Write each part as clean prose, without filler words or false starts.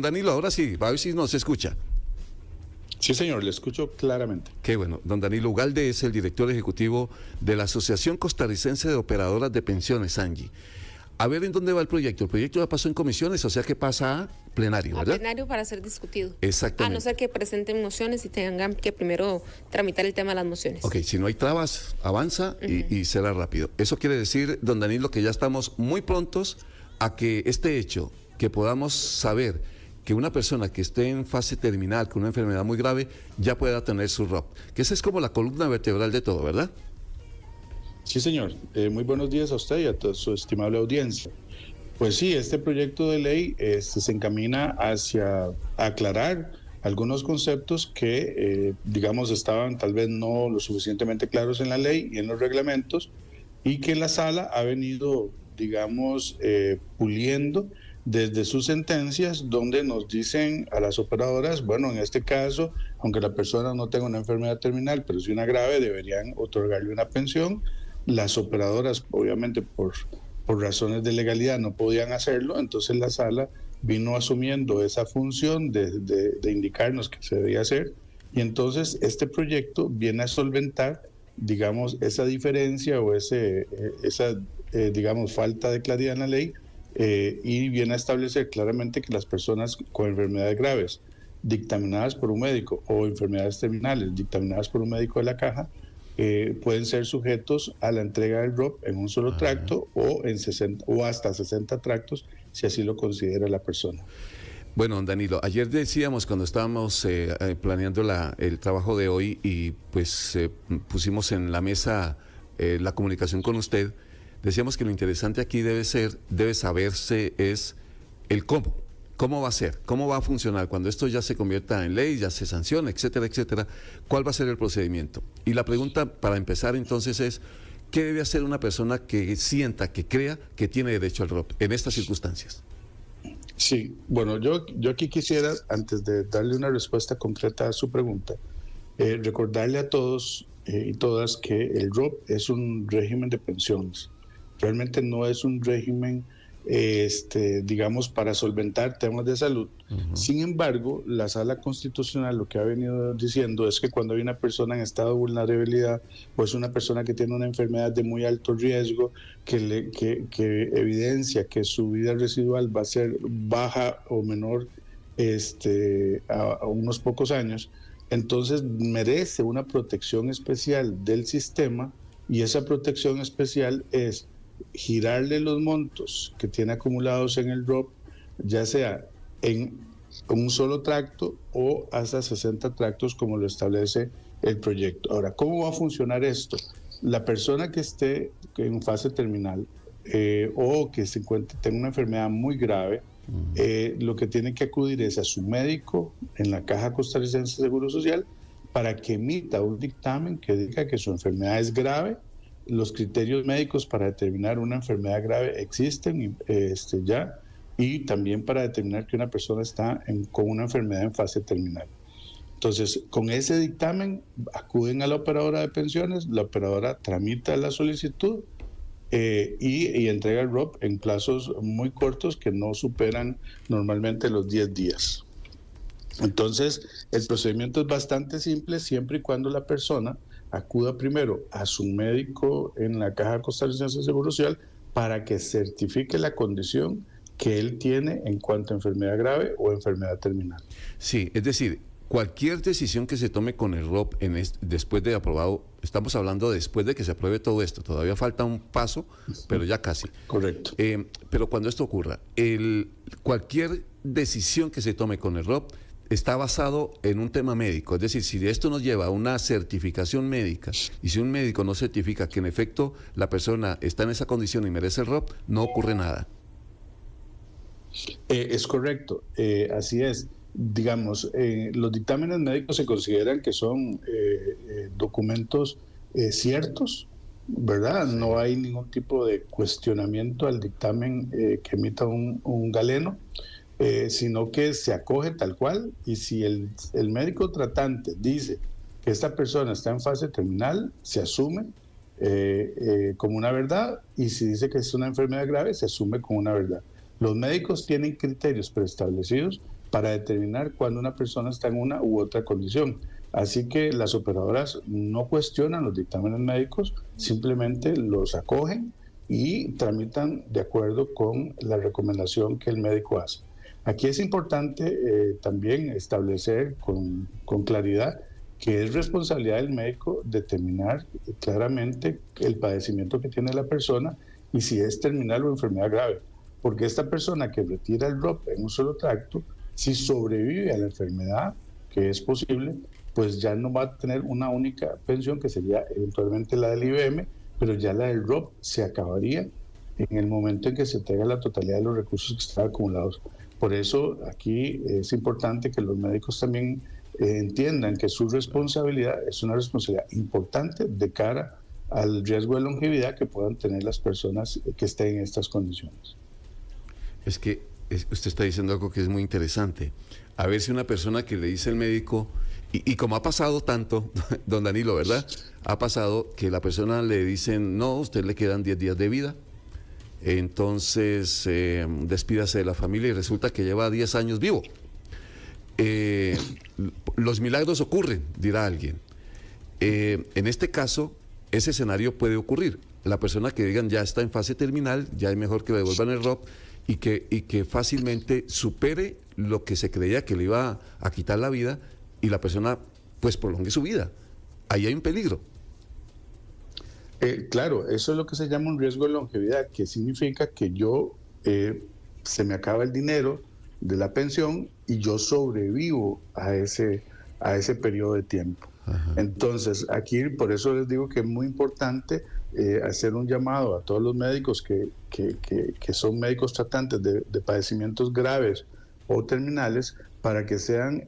Don Danilo, ahora sí, a ver si nos escucha. Sí, señor, le escucho claramente. Qué bueno. Don Danilo Ugalde es el director ejecutivo de la Asociación Costarricense de Operadoras de Pensiones, ANGI. A ver en dónde va el proyecto. El proyecto ya pasó en comisiones, o sea que pasa a plenario, ¿verdad? A plenario para ser discutido. Exactamente. A no ser que presenten mociones y tengan que primero tramitar el tema de las mociones. Ok, si no hay trabas, avanza y será rápido. Eso quiere decir, don Danilo, que ya estamos muy prontos a que este hecho, que podamos saber que una persona que esté en fase terminal con una enfermedad muy grave ya pueda tener su ROP. Que esa es como la columna vertebral de todo, ¿verdad? Sí, señor. Muy buenos días a usted y a toda su estimable audiencia. Pues sí, este proyecto de ley se encamina hacia aclarar algunos conceptos que, digamos, estaban tal vez no lo suficientemente claros en la ley y en los reglamentos, y que la sala ha venido, digamos, puliendo desde sus sentencias, donde nos dicen a las operadoras, bueno, en este caso, aunque la persona no tenga una enfermedad terminal, pero sí una grave, deberían otorgarle una pensión. Las operadoras, obviamente, por razones de legalidad no podían hacerlo, entonces la sala vino asumiendo esa función de indicarnos que se debía hacer, y entonces este proyecto viene a solventar, digamos, esa diferencia o esa digamos, falta de claridad en la ley, y viene a establecer claramente que las personas con enfermedades graves dictaminadas por un médico o enfermedades terminales dictaminadas por un médico de la caja pueden ser sujetos a la entrega del ROP en un solo tracto o en 60 o hasta 60 tractos si así lo considera la persona. Bueno, don Danilo, ayer decíamos cuando estábamos planeando el trabajo de hoy y pues pusimos en la mesa la comunicación con usted, decíamos que lo interesante aquí debe saberse es el cómo va a ser, cómo va a funcionar cuando esto ya se convierta en ley, ya se sanciona, etcétera, etcétera, cuál va a ser el procedimiento. Y la pregunta para empezar entonces es, ¿qué debe hacer una persona que sienta, que crea que tiene derecho al ROP en estas circunstancias? Sí, bueno, yo aquí quisiera, antes de darle una respuesta concreta a su pregunta, recordarle a todos y todas que el ROP es un régimen de pensiones. Realmente no es un régimen, digamos, para solventar temas de salud. Sin embargo, la Sala Constitucional lo que ha venido diciendo es que cuando hay una persona en estado de vulnerabilidad, o es una persona que tiene una enfermedad de muy alto riesgo, que evidencia que su vida residual va a ser baja o menor a unos pocos años, entonces merece una protección especial del sistema, y esa protección especial es girarle los montos que tiene acumulados en el ROP, ya sea en un solo tracto o hasta 60 tractos como lo establece el proyecto. Ahora, ¿cómo va a funcionar esto? La persona que esté en fase terminal o que se encuentre, tenga una enfermedad muy grave, lo que tiene que acudir es a su médico en la Caja Costarricense de Seguro Social para que emita un dictamen que diga que su enfermedad es grave. Los criterios médicos para determinar una enfermedad grave existen ya, y también para determinar que una persona está con una enfermedad en fase terminal. Entonces, con ese dictamen acuden a la operadora de pensiones, la operadora tramita la solicitud y entrega el ROP en plazos muy cortos que no superan normalmente los 10 días. Entonces, el procedimiento es bastante simple siempre y cuando la persona acuda primero a su médico en la Caja Costarricense de Seguro Social para que certifique la condición que él tiene en cuanto a enfermedad grave o enfermedad terminal. Sí, es decir, cualquier decisión que se tome con el ROP después de aprobado, estamos hablando después de que se apruebe todo esto, todavía falta un paso, pero ya casi. Correcto. Pero cuando esto ocurra, cualquier decisión que se tome con el ROP está basado en un tema médico, es decir, si esto nos lleva a una certificación médica y si un médico no certifica que en efecto la persona está en esa condición y merece el ROP, no ocurre nada. Es correcto, así es. Digamos, los dictámenes médicos se consideran que son documentos ciertos, ¿verdad? Sí. No hay ningún tipo de cuestionamiento al dictamen que emita un galeno. Sino que se acoge tal cual, y si el médico tratante dice que esta persona está en fase terminal, se asume como una verdad, y si dice que es una enfermedad grave, se asume como una verdad. Los médicos tienen criterios preestablecidos para determinar cuándo una persona está en una u otra condición. Así que las operadoras no cuestionan los dictámenes médicos, simplemente los acogen y tramitan de acuerdo con la recomendación que el médico hace. Aquí es importante también establecer con claridad que es responsabilidad del médico determinar claramente el padecimiento que tiene la persona y si es terminal o enfermedad grave. Porque esta persona que retira el ROP en un solo tracto, si sobrevive a la enfermedad, que es posible, pues ya no va a tener una única pensión, que sería eventualmente la del IBM, pero ya la del ROP se acabaría en el momento en que se tenga la totalidad de los recursos que están acumulados. Por eso aquí es importante que los médicos también entiendan que su responsabilidad es una responsabilidad importante de cara al riesgo de longevidad que puedan tener las personas que estén en estas condiciones. Es que usted está diciendo algo que es muy interesante. A ver si una persona que le dice el médico, y como ha pasado tanto, don Danilo, ¿verdad? Ha pasado que la persona le dicen, no, a usted le quedan 10 días de vida, entonces despídase de la familia y resulta que lleva 10 años vivo. Los milagros ocurren, dirá alguien. En este caso, ese escenario puede ocurrir. La persona que digan ya está en fase terminal, ya es mejor que le devuelvan el ROP y que fácilmente supere lo que se creía que le iba a quitar la vida y la persona pues prolongue su vida. Ahí hay un peligro. Claro, eso es lo que se llama un riesgo de longevidad, que significa que se me acaba el dinero de la pensión y yo sobrevivo a ese periodo de tiempo. Ajá. Entonces, aquí por eso les digo que es muy importante hacer un llamado a todos los médicos que son médicos tratantes de padecimientos graves o terminales para que sean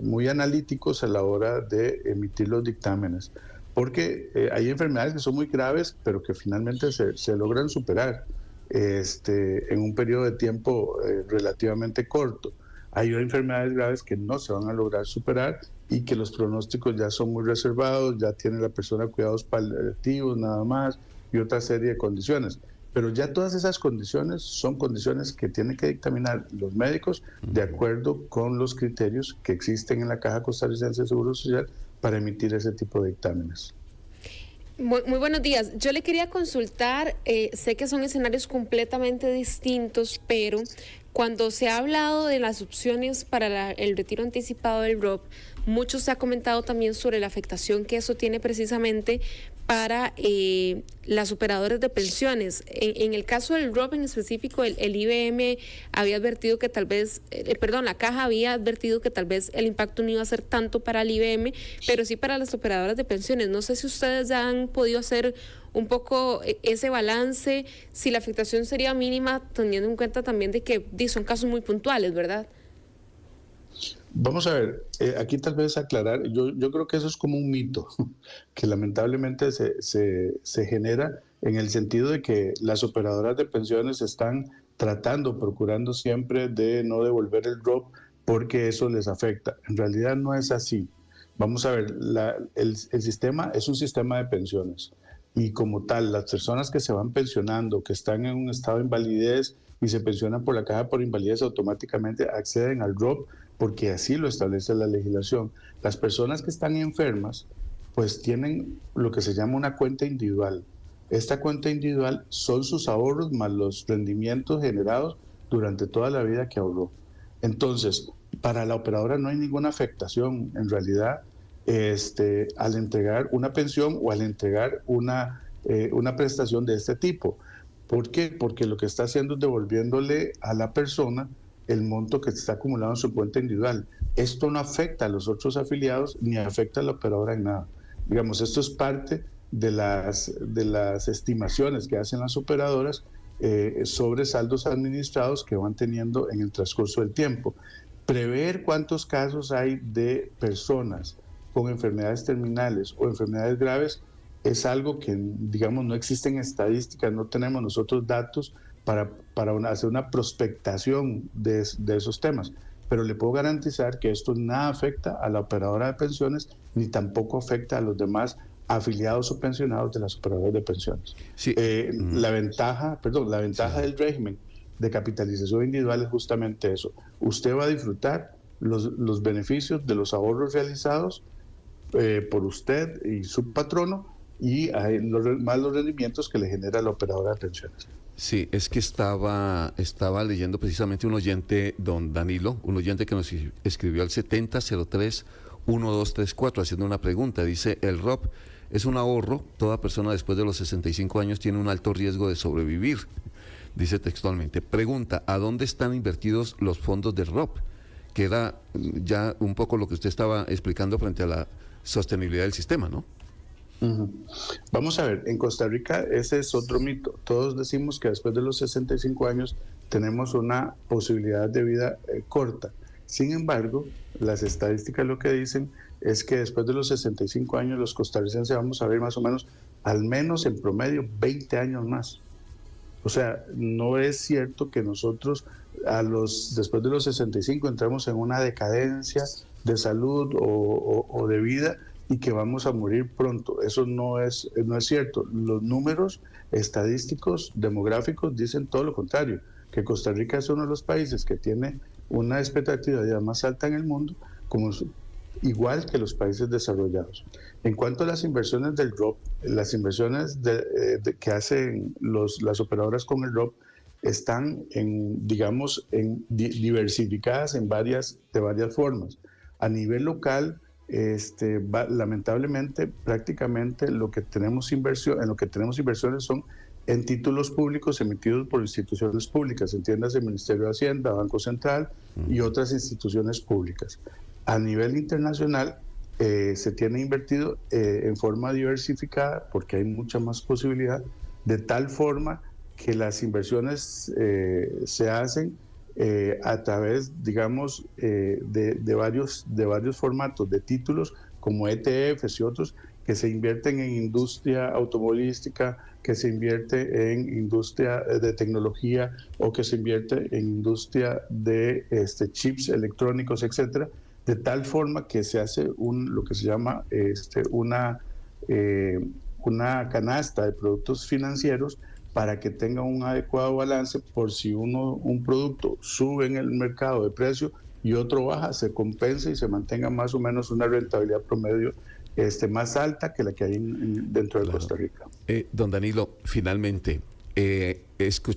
muy analíticos a la hora de emitir los dictámenes. Porque hay enfermedades que son muy graves, pero que finalmente se logran superar en un periodo de tiempo relativamente corto. Hay enfermedades graves que no se van a lograr superar y que los pronósticos ya son muy reservados, ya tiene la persona cuidados paliativos nada más y otra serie de condiciones. Pero ya todas esas condiciones son condiciones que tienen que dictaminar los médicos de acuerdo con los criterios que existen en la Caja Costarricense de Seguro Social para emitir ese tipo de dictámenes. Muy buenos días. Yo le quería consultar, sé que son escenarios completamente distintos, pero cuando se ha hablado de las opciones para el retiro anticipado del ROP, mucho se ha comentado también sobre la afectación que eso tiene precisamente para las operadoras de pensiones. En el caso del ROP en específico, el IBM había advertido que tal vez, la Caja había advertido que tal vez el impacto no iba a ser tanto para el IBM, pero sí para las operadoras de pensiones. No sé si ustedes ya han podido hacer un poco ese balance, si la afectación sería mínima, teniendo en cuenta también de que son casos muy puntuales, ¿verdad? Vamos a ver, aquí tal vez aclarar, yo creo que eso es como un mito que lamentablemente se genera en el sentido de que las operadoras de pensiones están procurando siempre de no devolver el ROP porque eso les afecta. En realidad no es así. Vamos a ver, el sistema es un sistema de pensiones y como tal, las personas que se van pensionando, que están en un estado de invalidez y se pensionan por la Caja por invalidez, automáticamente acceden al ROP porque así lo establece la legislación. Las personas que están enfermas, pues tienen lo que se llama una cuenta individual. Esta cuenta individual son sus ahorros más los rendimientos generados durante toda la vida que ahorró. Entonces, para la operadora no hay ninguna afectación, en realidad, al entregar una pensión o al entregar una prestación de este tipo. ¿Por qué? Porque lo que está haciendo es devolviéndole a la persona el monto que está acumulado en su cuenta individual. Esto no afecta a los otros afiliados ni afecta a la operadora en nada. Digamos, esto es parte de las estimaciones que hacen las operadoras sobre saldos administrados que van teniendo en el transcurso del tiempo. Prever cuántos casos hay de personas con enfermedades terminales o enfermedades graves es algo que, digamos, no existen estadísticas, no tenemos nosotros datos para hacer una prospectación de esos temas. Pero le puedo garantizar que esto nada afecta a la operadora de pensiones ni tampoco afecta a los demás afiliados o pensionados de las operadoras de pensiones. Sí. La ventaja del régimen de capitalización individual es justamente eso. Usted va a disfrutar los beneficios de los ahorros realizados por usted y su patrono, y más los rendimientos que le genera la operadora de pensiones. Sí, es que estaba leyendo precisamente un oyente, don Danilo, un oyente que nos escribió al 7003-1234 haciendo una pregunta. Dice, el ROP es un ahorro, toda persona después de los 65 años tiene un alto riesgo de sobrevivir. Dice textualmente, pregunta, ¿a dónde están invertidos los fondos del ROP? Que era ya un poco lo que usted estaba explicando frente a la sostenibilidad del sistema, ¿no? Vamos a ver, en Costa Rica ese es otro mito. Todos decimos que después de los 65 años tenemos una posibilidad de vida corta. Sin embargo, las estadísticas lo que dicen es que después de los 65 años los costarricenses vamos a ver más o menos, al menos en promedio, 20 años más. O sea, no es cierto que nosotros después de los 65 entramos en una decadencia de salud o de vida y que vamos a morir pronto. Eso no es cierto. Los números estadísticos, demográficos, dicen todo lo contrario, que Costa Rica es uno de los países que tiene una expectativa de vida más alta en el mundo, igual que los países desarrollados. En cuanto a las inversiones del ROP, las inversiones que hacen las operadoras con el ROP están diversificadas de varias formas. A nivel local, lamentablemente, prácticamente en lo que tenemos inversiones son en títulos públicos emitidos por instituciones públicas, entiéndase el Ministerio de Hacienda, Banco Central y otras instituciones públicas. A nivel internacional se tiene invertido en forma diversificada porque hay mucha más posibilidad, de tal forma que las inversiones se hacen a través, digamos, de varios formatos de títulos como ETFs y otros que se invierten en industria automovilística, que se invierte en industria de tecnología o que se invierte en industria de chips electrónicos, etcétera, de tal forma que se hace lo que se llama una canasta de productos financieros para que tenga un adecuado balance por si un producto sube en el mercado de precio y otro baja, se compense y se mantenga más o menos una rentabilidad promedio más alta que la que hay dentro de Costa Rica. Don Danilo, finalmente,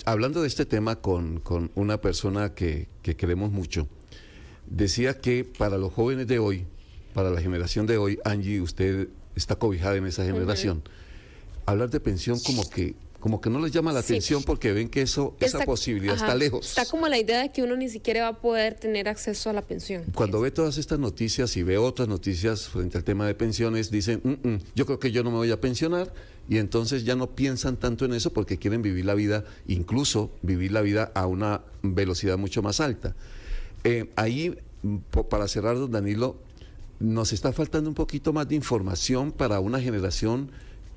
hablando de este tema con una persona que queremos mucho, decía que para los jóvenes de hoy, para la generación de hoy, Angie, usted está cobijada en esa generación, hablar de pensión como que no les llama la atención porque ven que esa posibilidad está lejos. Está como la idea de que uno ni siquiera va a poder tener acceso a la pensión. Cuando ve todas estas noticias y ve otras noticias frente al tema de pensiones, dicen, yo creo que yo no me voy a pensionar, y entonces ya no piensan tanto en eso porque quieren vivir la vida, incluso vivir la vida a una velocidad mucho más alta. Ahí, para cerrar, don Danilo, nos está faltando un poquito más de información para una generación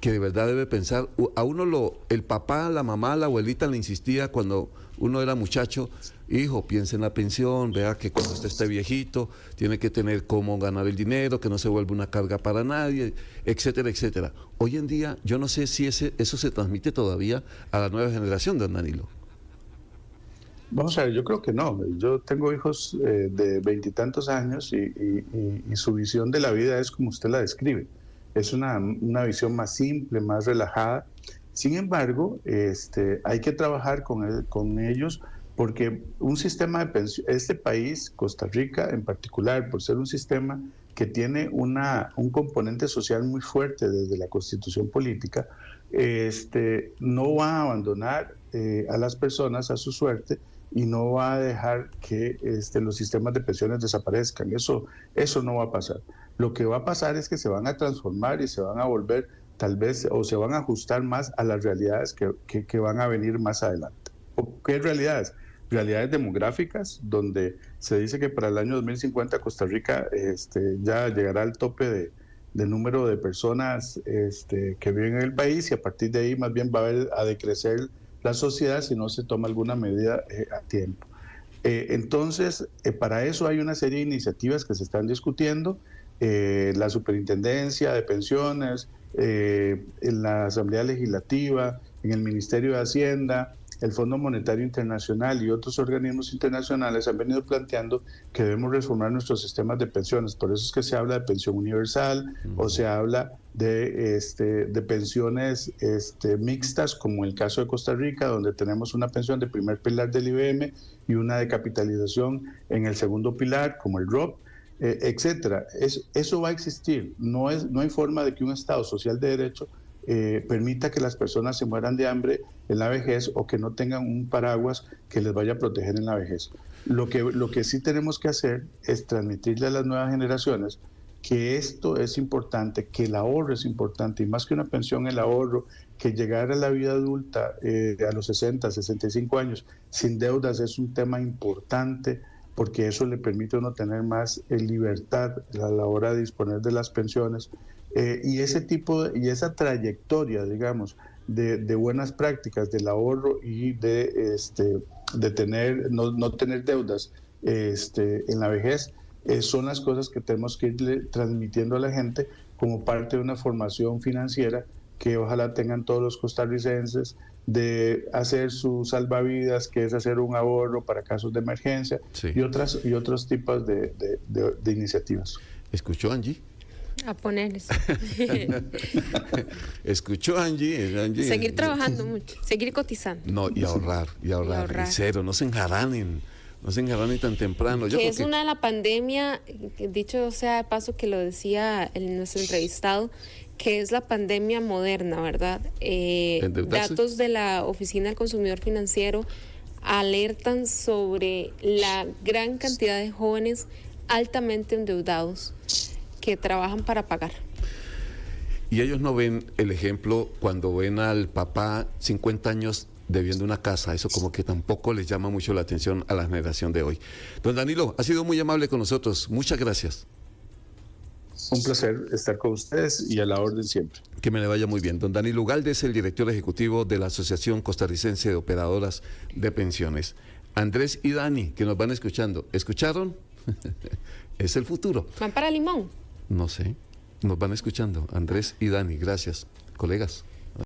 que de verdad debe pensar. A uno el papá, la mamá, la abuelita le insistía cuando uno era muchacho, hijo, piensa en la pensión, vea que cuando usted esté viejito tiene que tener cómo ganar el dinero, que no se vuelva una carga para nadie, etcétera, etcétera. Hoy en día yo no sé si eso se transmite todavía a la nueva generación, don Danilo. Vamos a ver, yo creo que no. Yo tengo hijos de 20 y tantos años y su visión de la vida es como usted la describe. Es una visión más simple, más relajada. Sin embargo, hay que trabajar con ellos porque un sistema de pensión, este país, Costa Rica en particular, por ser un sistema que tiene un componente social muy fuerte desde la constitución política, no va a abandonar a las personas a su suerte y no va a dejar que los sistemas de pensiones desaparezcan. Eso no va a pasar. Lo que va a pasar es que se van a transformar y se van a volver tal vez, o se van a ajustar más a las realidades que van a venir más adelante. ¿Qué realidades? Realidades demográficas, donde se dice que para el año 2050 Costa Rica ya llegará al tope de número de personas que viven en el país, y a partir de ahí más bien va a decrecer la sociedad si no se toma alguna medida a tiempo. Entonces, para eso hay una serie de iniciativas que se están discutiendo. La Superintendencia de Pensiones, en la Asamblea Legislativa, en el Ministerio de Hacienda, el Fondo Monetario Internacional y otros organismos internacionales han venido planteando que debemos reformar nuestros sistemas de pensiones. Por eso es que se habla de pensión universal o se habla de pensiones mixtas, como el caso de Costa Rica, donde tenemos una pensión de primer pilar del IBM y una de capitalización en el segundo pilar, como el ROP, etcétera. Eso va a existir. No hay forma de que un Estado social de derecho permita que las personas se mueran de hambre en la vejez o que no tengan un paraguas que les vaya a proteger en la vejez. Lo que sí tenemos que hacer es transmitirle a las nuevas generaciones que esto es importante, que el ahorro es importante, y más que una pensión, el ahorro, que llegar a la vida adulta a los 60, 65 años sin deudas es un tema importante, porque eso le permite a uno tener más libertad a la hora de disponer de las pensiones. Y esa trayectoria, digamos, de buenas prácticas del ahorro y de no tener deudas en la vejez, son las cosas que tenemos que irle transmitiendo a la gente como parte de una formación financiera que ojalá tengan todos los costarricenses, de hacer su salvavidas, que es hacer un ahorro para casos de emergencia, sí, y otros tipos de iniciativas. ¿Escuchó, Angie? A ponerles. Escuchó, Angie. Seguir trabajando mucho, seguir cotizando. No, y ahorrar. Y cero, no se enjaranen tan temprano. Que es una de la pandemia, dicho sea de paso que lo decía nuestro entrevistado, que es la pandemia moderna, ¿verdad? Datos de la Oficina del Consumidor Financiero alertan sobre la gran cantidad de jóvenes altamente endeudados que trabajan para pagar. Y ellos no ven el ejemplo cuando ven al papá 50 años debiendo una casa. Eso como que tampoco les llama mucho la atención a la generación de hoy. Don Danilo, ha sido muy amable con nosotros. Muchas gracias. Un placer estar con ustedes y a la orden siempre. Que me le vaya muy bien. Don Danilo Ugalde es el director ejecutivo de la Asociación Costarricense de Operadoras de Pensiones. Andrés y Dani, que nos van escuchando. ¿Escucharon? Es el futuro. ¿Van para Limón? No sé. Nos van escuchando. Andrés y Dani, gracias. Colegas.